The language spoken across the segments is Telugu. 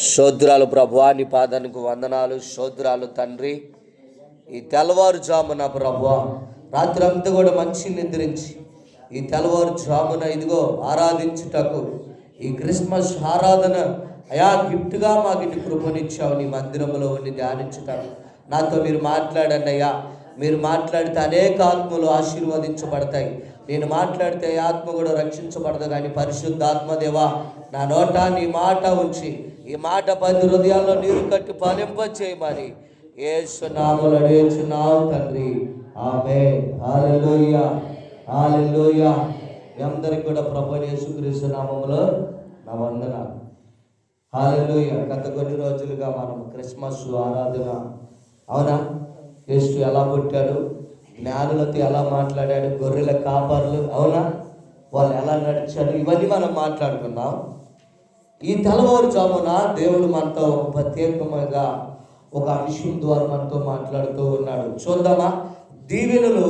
స్తోత్రాలు ప్రభువా, నీ పాదానికి వందనాలు. స్తోత్రాలు తండ్రి. ఈ తెల్లవారుజామున ప్రభువా, రాత్రి అంతా కూడా మంచి నిద్రించి ఈ తెల్లవారుజామున ఇదిగో ఆరాధించుటకు ఈ క్రిస్మస్ ఆరాధన అయా గిఫ్ట్గా మాకు ఇటు కృపనిచ్చావు. నీ మందిరంలో ఉండి ధ్యానించుటకు నాతో మీరు మాట్లాడండి అయ్యా. మీరు మాట్లాడితే అనేక ఆత్మలు ఆశీర్వదించబడతాయి. నేను మాట్లాడితే ఆత్మ కూడా రక్షించబడదు. కానీ పరిశుద్ధాత్మదేవా, నా నోట నీ మాట ఉంచి ఈ మాట 10 హృదయాల్లో నీరు కట్టి ఫలింప చేయమని యేసు నామములో అడుగుచున్నాము తండ్రి, ఆమేన్. హల్లెలూయా, హల్లెలూయా. మీ అందరికీ కూడా ప్రభువైన యేసుక్రీస్తు నామములో నా వందనాలు. హల్లెలూయా. గత కొన్ని రోజులుగా మనం క్రిస్మస్ ఆరాధన, అవునా, యేసు ఎలా పుట్టాడు, జ్ఞానులతో ఎలా మాట్లాడాడు, గొర్రెల కాపర్లు, అవునా, వాళ్ళు ఎలా నడిచాడు, ఇవన్నీ మనం మాట్లాడుకున్నాం. ఈ తెల్లవారుజామున దేవుడు మనతో ప్రత్యేకంగా ఒక అంశం ద్వారా మనతో మాట్లాడుతూ ఉన్నాడు. చూద్దామా? దీవెనలు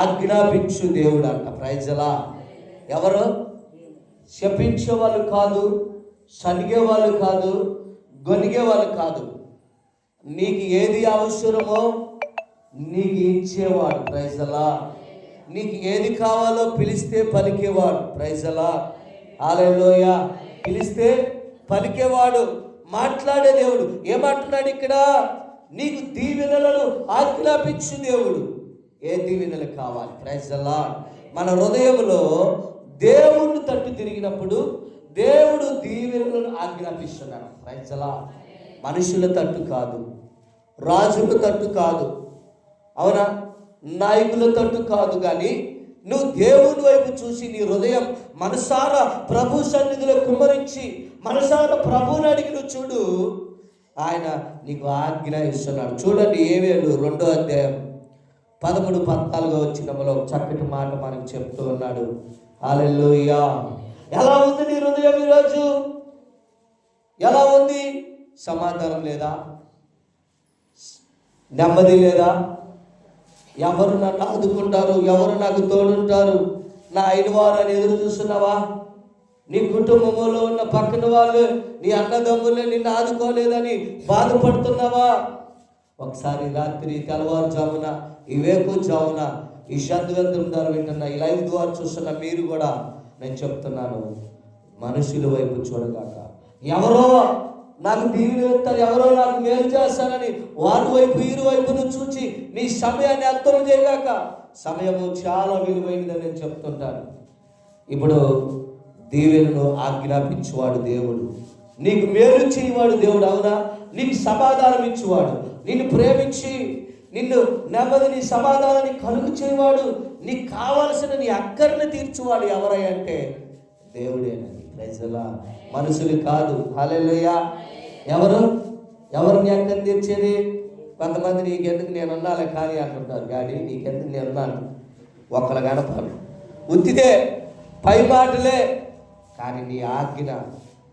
ఆజ్ఞాపించు దేవుడు అంట. ప్రైజలా. ఎవరు? శపించే వాళ్ళు కాదు, సనిగే వాళ్ళు కాదు, గొనిగే వాళ్ళు కాదు. నీకు ఏది అవసరమో నీకు ఇచ్చేవాడు. ప్రైజలా. నీకు ఏది కావాలో పిలిస్తే పలికేవాడు. ప్రైజలా. హల్లెలూయా. పిలిస్తే పలికేవాడు, మాట్లాడే దేవుడు. ఏమంటున్నాడు ఇక్కడ? నీకు దీవెనలను ఆజ్ఞాపించు దేవుడు. ఏ దీవెనలు కావాలి? Praise the lord. మన హృదయంలో దేవుని తట్టు తిరిగినప్పుడు దేవుడు దీవెనలను ఆజ్ఞాపిస్తున్నాడు. Praise the lord. మనుషుల తట్టు కాదు, రాజుల తట్టు కాదు, అవునా, నాయకుల తట్టు కాదు. కానీ నువ్వు దేవుని వైపు చూసి నీ హృదయం మనసారా ప్రభు సన్నిధిలో కుమ్మరించి మనసారా ప్రభువుని అడిగి నువ్వు చూడు, ఆయన నీకు ఆజ్ఞ ఇస్తున్నాడు. చూడండి, ఏవేలు 2వ అధ్యాయం 13-14 వచ్చినములో చక్కటి మాట మనకు చెప్తూ ఉన్నాడు. హల్లెలూయా. ఎలా ఉంది నీ హృదయం ఈరోజు? ఎలా ఉంది? సమాధానం లేదా? నెమ్మది లేదా? ఎవరు నన్ను ఆదుకుంటారు, ఎవరు నాకు తోడుంటారు, నా అయిన వారని ఎదురు చూస్తున్నావా? నీ కుటుంబంలో ఉన్న పక్కన వాళ్ళు, నీ అన్నదమ్ములే నిన్ను ఆదుకోలేదని బాధపడుతున్నావా? ఒకసారి రాత్రి తెల్లవారుజామున, ఈ వేకుజామున ఈ శబ్దగ్రంథం ద్వారా వింటున్న, ఈ లైవ్ ద్వారా చూస్తున్న మీరు కూడా నేను చెప్తున్నాను, మనుషుల వైపు చూడగాక. ఎవరో నాకు దీవెన ఇస్తారు, ఎవరో నాకు మేలు చేస్తారని వారి వైపు వీరి వైపును చూచి నీ సమయాన్ని అర్థం చేయగాక. సమయము చాలా విలువైనదని నేను చెప్తుంటాను. ఇప్పుడు దీవెనను ఆజ్ఞాపించేవాడు దేవుడు, నీకు మేలు చేయవాడు దేవుడు, అవునా, నీకు సమాధానం ఇచ్చేవాడు, నిన్ను ప్రేమించి నిన్ను నెమ్మదిని సమాధానాన్ని కలుగు చేయవాడు, నీకు కావలసిన నీ అక్కర్ని తీర్చువాడు ఎవరై అంటే దేవుడేనని. ప్రజలా, మనుషులు కాదు. హల్లెలూయా. ఎవరు నీ అక్కర్ని తీర్చేది? కొంతమంది నీకెందుకు నేను ఉన్నాలే కానీ అంటుంటారు. కానీ నీకెందుకు నేను ఉన్నాను ఒకళ్ళు కనపడు, ఉత్తిదే పై మాటలే. కానీ నీ ఆజ్ఞ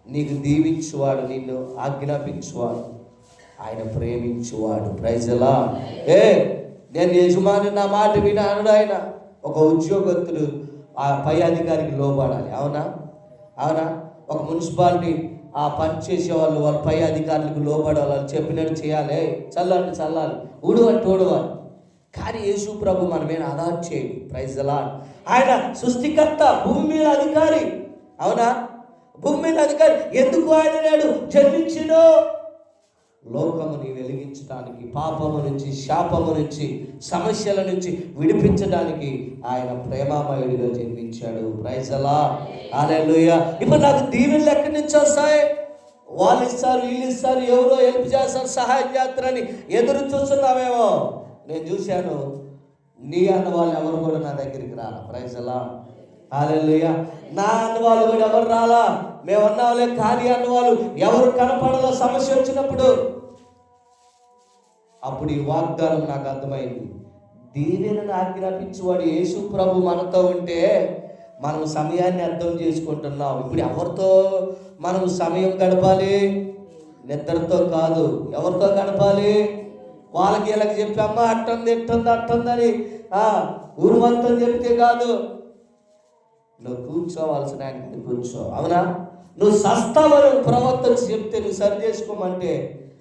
నీకు దీవించువాడు, నిన్ను ఆజ్ఞాపించువాడు, ఆయన ప్రేమించువాడు. ప్రైజలా. నేను యజమాని నా మాట విన అనడు ఆయన. ఒక ఉద్యోగస్తులు ఆ పై అధికారికి లోబడాలి, అవునా, అవునా. ఒక మున్సిపాలిటీ ఆ పని చేసే వాళ్ళు వాళ్ళ పై అధికారులకు లోబడాలి, వాళ్ళు చెప్పినట్టు చేయాలి, చల్లాలి, ఊడవాలి, ఊడవాలి. కానీ యేసు ప్రభు మన మీద అలా చేయడు. Praise the lord. ఆయన సృష్టికర్త, భూమి మీద అధికారి, అవునా, భూమి మీద అధికారి. ఎందుకు ఆయన నేడు జన్మించినో? లోకముని వెలిగించడానికి, పాపము నుంచి, శాపము నుంచి, సమస్యల నుంచి విడిపించడానికి ఆయన ప్రేమామయుడిగా జన్మించాడు. Praise the lord. హల్లెలూయా. ఇప్పుడు నాకు దీవెనలు ఎక్కడి నుంచి వస్తాయి? వాళ్ళు ఇస్తారు, వీళ్ళు ఇస్తారు, ఎవరో హెల్ప్ చేస్తారు, సహాయం చేస్తారని ఎదురు చూస్తున్నావేమో. నేను చూశాను, నీ అన్న వాళ్ళు ఎవరు కూడా నా దగ్గరికి రాలా. Praise the lord. హల్లెలూయా. నా అన్న వాళ్ళు కూడా ఎవరు రాలా. మేమన్నావులే కానీ అన్న వాళ్ళు ఎవరు కనపడలో సమస్య వచ్చినప్పుడు. అప్పుడు ఈ వాగ్దానం నాకు అర్థమైంది. దీవెనను ఆజ్ఞాపించేవాడు యేసు ప్రభు మనతో ఉంటే మనం సమయాన్ని అర్థం చేసుకుంటున్నాం. ఇప్పుడు ఎవరితో మనం సమయం గడపాలి? నిద్రతో కాదు. ఎవరితో గడపాలి? వాళ్ళకి వీళ్ళకి చెప్పి అమ్మ అట్టుంది ఇట్టుంది అట్టుందని ఊరు మొత్తం చెప్తే కాదు. నువ్వు కూర్చోవాల్సిన ఆయన కూర్చో, అవునా. నువ్వు సస్తావని ప్రవర్తన చెప్తే నువ్వు సరి చేసుకోమంటే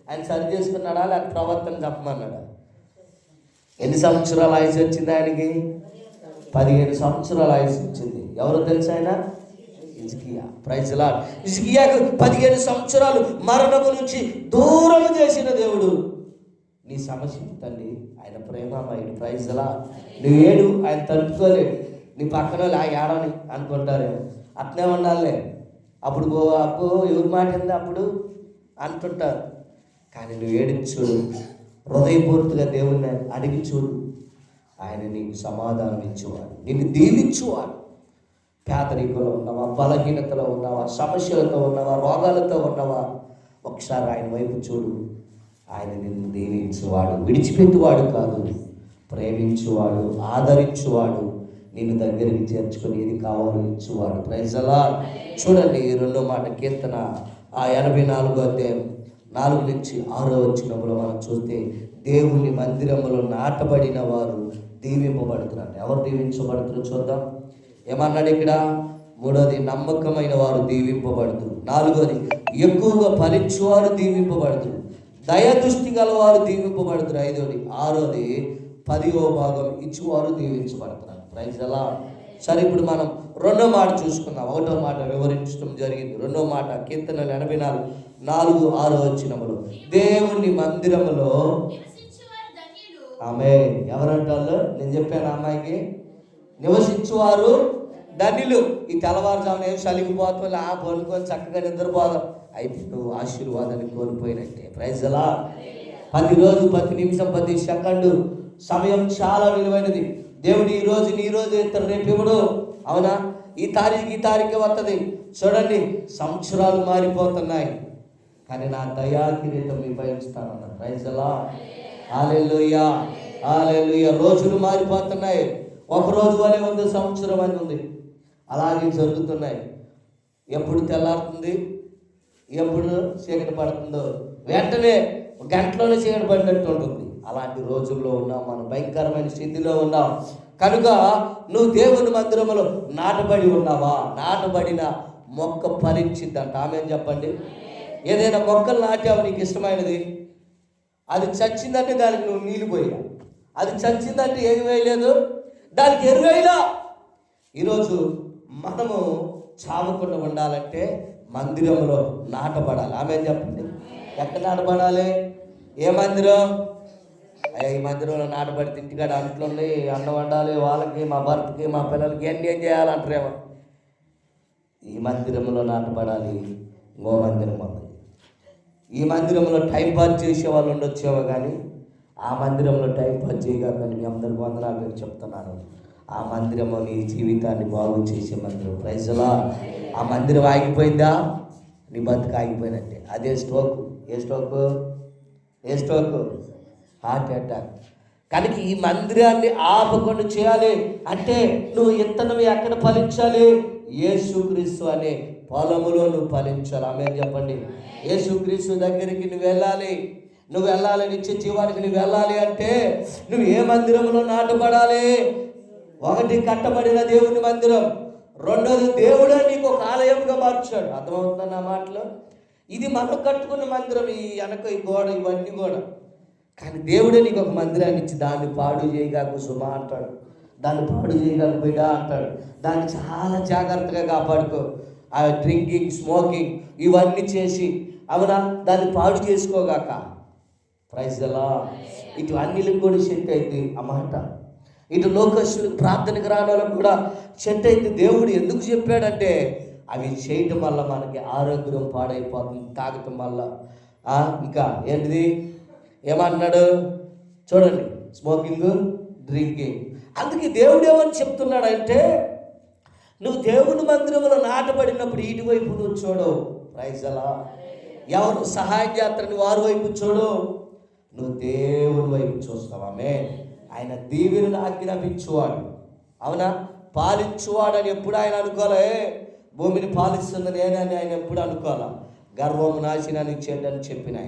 ఆయన సరి చేసుకున్నాడా లేక ప్రవర్తన చెప్పమన్నాడా? ఎన్ని సంవత్సరాల ఆయుష్ వచ్చింది ఆయనకి? 15 సంవత్సరాల ఆయుష్ వచ్చింది. ఎవరు తెలుసు ఆయన? హిజ్కియా. Praise the lord. హిజ్కియాకు 15 సంవత్సరాలు మరణము నుంచి దూరం చేసిన దేవుడు నీ సమస్య తండ్రి. ఆయన ప్రేమమయుడు. Praise the lord. నువ్వు ఏడు, ఆయన తట్టుకోలేడు. నీ పక్కన ఏడని అనుకుంటారేమో, అట్నే ఉండాలే. అప్పుడు అబ్బో ఎవరి మాట ఏంది అప్పుడు అంటుంటారు. కానీ నువ్వు ఏడిచి చూడు, హృదయపూర్తిగా దేవుణ్ణి అడిగి చూడు, ఆయన నీకు సమాధానం ఇచ్చేవాడు, నిన్ను దీవించువాడు. పేదరికంలో ఉన్నావా, బలహీనతలో ఉన్నావా, సమస్యలతో ఉన్నావా, రోగాలతో ఉన్నావా, ఒకసారి ఆయన వైపు చూడు. ఆయన నిన్ను దీవించువాడు, విడిచిపెట్టువాడు కాదు, ప్రేమించువాడు, ఆదరించువాడు, నిన్ను దగ్గరికి చేర్చుకొని ఏది కావాలో ఇచ్చువాడు. Praise the lord. చూడండి రెండో మాట, కీర్తన 84వ అధ్యాయం 4 నుంచి 6వ వచనంలో మనం చూస్తే దేవుని మందిరములో నాటబడిన వారు దీవింపబడుతున్నారు. ఎవరు దీవించబడుతున్నారు చూద్దాం. ఏమన్నాడు ఇక్కడ? 3వది నమ్మకమైన వారు దీవింపబడుతురు. 4వది ఎక్కువగా ఫలించువారు దీవింపబడుతురు. దయాదృష్టి గలవారు దీవింపబడుతురు. 5వది 6వది 10వ భాగం ఇచ్చువారు దీవించబడుతున్నారు. Praise the lord. సరే, ఇప్పుడు మనం రెండో మాట చూసుకుందాం. 1వ మాట వివరించడం జరిగింది. రెండో మాట కీర్తనలు 84 4, 6 వచనములు దేవుని మందిరములో ఆమె ఎవరంటారు? నేను చెప్పాను అమ్మాయికి, నివసించువారు ధన్యులు. ఈ తెల్లవారుజామున ఏం సలిగిపోతుంది, పనుకొని చక్కగా నిద్రపోదాం, అయిపోయి ఆశీర్వాదాన్ని కోల్పోయినట్టే. Praise the lord. ప్రతి రోజు, ప్రతి నిమిషం, ప్రతి సెకండు సమయం చాలా విలువైనది. దేవుడు ఈ రోజు నీ రోజు ఇతరు రేపు ఇవ్వడు. అవునా? ఈ తారీఖు వస్తుంది. చూడండి, సంవత్సరాలు మారిపోతున్నాయి, కానీ నా దయా కిరీటం మీపై ఉంచుతానన్నారు. Praise the lord. Hallelujah, hallelujah. రోజులు మారిపోతున్నాయి. ఒక రోజు వలె ఉంది, సంవత్సరం అని ఉంది. అలాగే జరుగుతున్నాయి. ఎప్పుడు తెల్లారుతుంది, ఎప్పుడు చీకటి పడుతుందో వెంటనే గంటలోనే చీకటి పడినట్టు ఉంటుంది. అలాంటి రోజుల్లో ఉన్నాం మనం, భయంకరమైన స్థితిలో ఉన్నాం. కనుక నువ్వు దేవుని మందిరములో నాటబడి ఉన్నావా? నాటబడిన మొక్క ఫలించిందంట. ఆమేన్ చెప్పండి. ఏదైనా మొక్కలు నాటావు, నీకు ఇష్టమైనది, అది చచ్చిందంటే దానికి నువ్వు నీళ్ళు పోయా, అది చచ్చిందంటే ఏమి వేయలేదు, దానికి ఎరువేయలా. ఈరోజు మనము చావకుండా ఉండాలంటే మందిరంలో నాటబడాలి. ఆమేన్ చెప్పండి. ఎక్కడ నాటబడాలి? ఏ మందిరం? ఈ మందిరంలో నాటబడితే ఇంటికాడ అంట్లోనే అన్నం వండాలి, వాళ్ళకి, మా భర్తకి, మా పిల్లలకి అన్నీ ఏం చేయాలంటారేమో. ఈ మందిరంలో నాటబడాలి. ఇంకో మందిరం ఉంది. ఈ మందిరంలో టైంపాస్ చేసే వాళ్ళు ఉండొచ్చేమో, కానీ ఆ మందిరంలో టైంపాస్ చేయగలని మీ అందరికి వందనాలు చెప్తున్నాను. ఆ మందిరము నీ జీవితాన్ని బాగు చేసే మందిరం. Praise the lord. ఆ మందిరం ఆగిపోయిందా, నీ బతుకు ఆగిపోయినట్టే. అదే స్ట్రోక్. ఏ స్ట్రోక్? Heart attack. కనుక ఈ మందిరాన్ని ఆపకుండా చేయాలి అంటే నువ్వు ఇత్తనం ఎక్కడ ఫలించాలి? యేసుక్రీస్తు అనే పొలములో నువ్వు ఫలించాలి. ఆమేన్ చెప్పండి. యేసుక్రీస్తు దగ్గరికి నువ్వు వెళ్ళాలి. నువ్వు వెళ్ళాలి, నిత్య జీవానికి నువ్వు వెళ్ళాలి అంటే నువ్వు ఏ మందిరంలో నాటబడాలి? 1 కట్టబడిన దేవుని మందిరం, 2వది దేవుడే నీకు ఒక ఆలయంగా మార్చాడు. అర్థమవుతుందా నా మాటలో? ఇది మనం కట్టుకున్న మందిరం, ఈ వెనక ఈ గోడ ఇవన్నీ కూడా. కానీ దేవుడే నీకు ఒక మందిరాన్ని ఇచ్చి దాన్ని పాడు చేయగాకు సుమా అంటాడు, దాన్ని పాడు చేయగాకు బిడ్డ అంటాడు. దాన్ని చాలా జాగ్రత్తగా కాపాడుకో. ఆ డ్రింకింగ్, స్మోకింగ్ ఇవన్నీ చేసి అవునా దాన్ని పాడు చేసుకోగాక. Praise the lord. ఇటు అన్నిలకు కూడా సెట్ అయింది ఆ మాట. ఇటు లోకస్తులకు, ప్రార్థనకు రాని వాళ్ళకు కూడా సెట్ అయింది. దేవుడు ఎందుకు చెప్పాడంటే అవి చేయటం వల్ల మనకి ఆరోగ్యం పాడైపోతుంది, తాగటం వల్ల. ఇంకా ఏంటిది ఏమన్నాడు చూడండి, స్మోకింగ్, డ్రింకింగ్. అందుకే దేవుడు ఏమని చెప్తున్నాడంటే నువ్వు దేవుని మందిరంలో నాటబడినప్పుడు ఇటువైపు నువ్వు చూడు. Praise the lord. ఎవరు సహాయం చేస్తారని వారి వైపు చూడు, నువ్వు దేవుని వైపు చూస్తావామే. ఆయన దీవెనను ఆజ్ఞాపించువాడు, అవునా, పాలించువాడని ఎప్పుడు ఆయన అనుకోలే. భూమిని పాలిస్తుంది నేనని ఆయన ఎప్పుడు అనుకోవాలా. గర్వము నాశనాన్ని ఇచ్చేటని చెప్పిన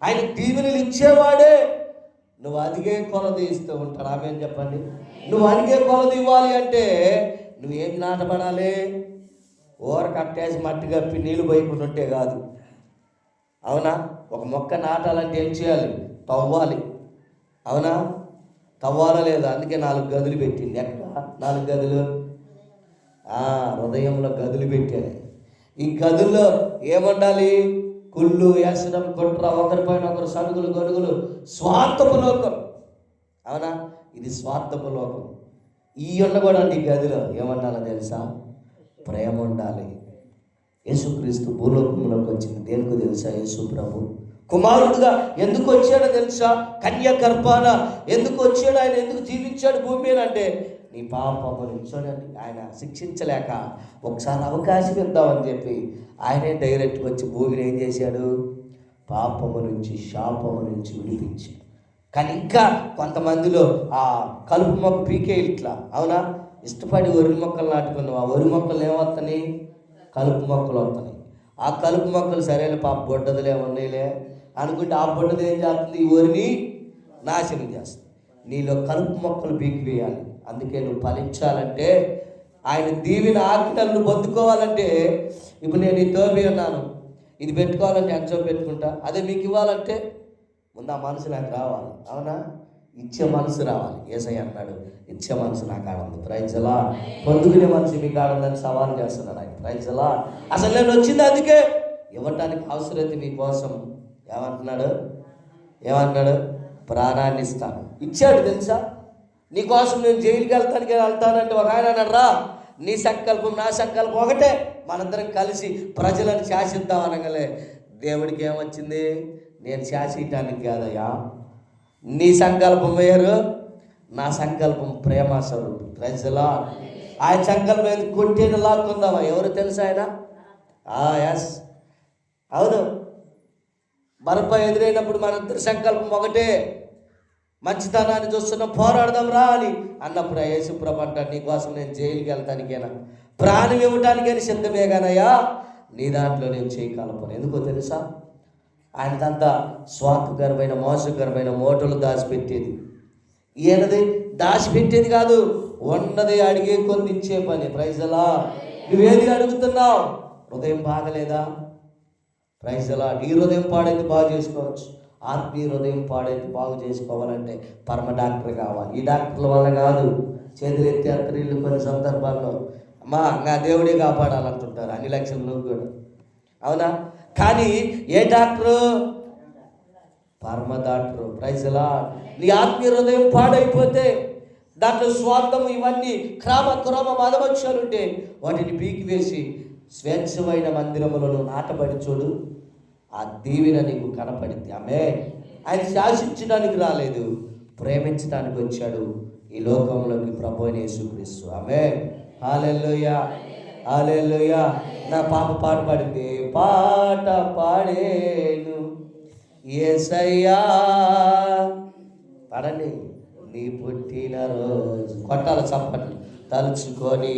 ఆయన దీవెనలు ఇచ్చేవాడే. నువ్వు అదిగే కొలది ఇస్తూ ఉంటాడు. ఆమేన్ చెప్పండి. నువ్వు అడిగే కొలది ఇవ్వాలి అంటే నువ్వేం నాటబడాలి? ఊర కట్టేసి మట్టి కప్పి నీళ్ళు పోయకుండా ఉంటే కాదు. అవునా? ఒక మొక్క నాటాలంటే ఏం చేయాలి? తవ్వాలి. అవునా? తవ్వాలా లేదా? అందుకే 4 గదులు పెట్టింది. ఎక్కడ 4 గదులు? హృదయంలో గదులు పెట్టాడు. ఈ గదుల్లో ఏముండాలి? కుళ్ళు, వ్యసనం, కుట్ర, ఒకరిపైన ఒకరు సనుగులు, గొడుగులు, స్వార్థపు లోకం. అవునా? ఇది స్వార్థపు లోకం. ఈ ఉండకూడదు. ఈ గదిలో ఏమండాలో తెలుసా? ప్రేమ ఉండాలి. యేసుక్రీస్తు భూలోకంలోకి వచ్చింది దేనికి తెలుసా? యేసు ప్రభు కుమారుడుగా ఎందుకు వచ్చాడో తెలుసా? కన్య గర్భాన ఎందుకు వచ్చాడు? ఆయన ఎందుకు జీవించాడు భూమి మీద అంటే నీ పాపము నుంచోడండి. ఆయన శిక్షించలేక ఒకసారి అవకాశం ఇద్దామని చెప్పి ఆయనే డైరెక్ట్గా వచ్చి భూమిని ఏం చేశాడు? పాపము నుంచి, శాపము నుంచి విడిపించాడు. కానీ ఇంకా కొంతమందిలో ఆ కలుపు మొక్క పీకే ఇట్లా. అవునా? ఇష్టపడి వరి మొక్కలు నాటుకున్నావు. ఆ వరి మొక్కలు ఏమవుతాయి? కలుపు మొక్కలు వస్తున్నాయి. ఆ కలుపు మొక్కలు సరైన పాప బొడ్డదులే ఉన్నాయిలే అనుకుంటే ఆ బొడ్డది ఏం చేస్తుంది? ఈ వరిని నాశనం చేస్తుంది. నీలో కలుపు మొక్కలు పీకి వేయాలి. అందుకే నువ్వు ఫలించాలంటే, ఆయన దీవిన ఆజ్ఞలను పొందుకోవాలంటే, ఇప్పుడు నేను ఈ తోబి ఉన్నాను, ఇది పెట్టుకోవాలంటే ఎంతో పెట్టుకుంటా. అదే మీకు ఇవ్వాలంటే ముందు ఆ మనసు నాకు రావాలి. అవునా? ఇచ్చే మనసు రావాలి. యేసయ్య అన్నాడు, ఇచ్చే మనసు నాకు ఆడంది. Praise lord. పొందుకునే మనసు మీకు ఆడందని సవాల్ చేస్తున్నాడు ఆయన. Praise lord. అసలు నేను వచ్చింది అందుకే, ఇవ్వటానికి అవసరమైతే మీకోసం. ఏమన్నాడు? ప్రాణాన్ని ఇస్తాను. ఇచ్చాడు తెలుసా? నీకోసం నేను జైలుకి వెళ్తానంటే ఒక ఆయన అన్నాడు, రా, నీ సంకల్పం నా సంకల్పం ఒకటే, మనందరం కలిసి ప్రజలను శాసిద్దాం అనగలే. దేవుడికి ఏమొచ్చింది? నేను శాసించడానికి కాదయ్యా, నీ సంకల్పం వేరు, నా సంకల్పం ప్రేమ స్వరూపం. Praise lord. ఆయన సంకల్పం ఏది? కొట్టేది లాక్కుందామా? ఎవరు తెలుసా ఆయన? ఎస్, అవును. మనపై ఎదురైనప్పుడు మనందరి సంకల్పం ఒకటే, మంచితనాన్ని చూస్తున్నా, పోరాడదాం రా అని అన్నప్పుడు యేసుప్రభు అంటాడు, నీకోసం నేను జైలుకి వెళ్తానికేనా, ప్రాణం ఇవ్వటానికైనా సిద్ధమే కానయ్యా, నీ దాంట్లో నేను చేయగలపను. ఎందుకో తెలుసా? ఆయనదంతా స్వార్థకరమైన, మోసకరమైన మోటలు దాచిపెట్టేది. ఈయనది దాచిపెట్టేది కాదు, ఉన్నది అడిగే కొన్ని ఇచ్చే పని. Praise lord. నువ్వేది అడుగుతున్నావు? హృదయం బాగలేదా? Praise lord. ఈ హృదయం పాడైతే బాగు చేసుకోవచ్చు. ఆత్మీయ హృదయం పాడైతే బాగు చేసుకోవాలంటే పరమ డాక్టర్ కావాలి. ఈ డాక్టర్ల వల్ల కాదు. చేతులు ఎత్తి అత్తరీళ్ళు కొన్ని సందర్భాల్లో నా దేవుడే కాపాడాలంటుంటారు అన్ని లక్షల్లో కూడా. అవునా? కానీ ఏ డాక్టరు? పరమ డాక్టరు. Praise lord. నీ ఆత్మీయ హృదయం పాడైపోతే, దాంట్లో స్వార్థం, ఇవన్నీ క్రమ మదవక్షాలు ఉంటే వాటిని పీకివేసి స్వేచ్ఛమైన మందిరములను నాటబడి చూడు, ఆ దీవెన నీకు కనపడింది. ఆమె ఆయన శాసించడానికి రాలేదు, ప్రేమించడానికి వచ్చాడు ఈ లోకంలోకి ప్రభు అయిన యేసుక్రీస్తు. ఆమె హల్లెలూయా, హల్లెలూయా. నా పాప పాట పాడింది, పాట పాడేను యేసయ్యా. పాడండి. నీ పుట్టినరోజు కొట్టాల చప్పట్లు తలుచుకొని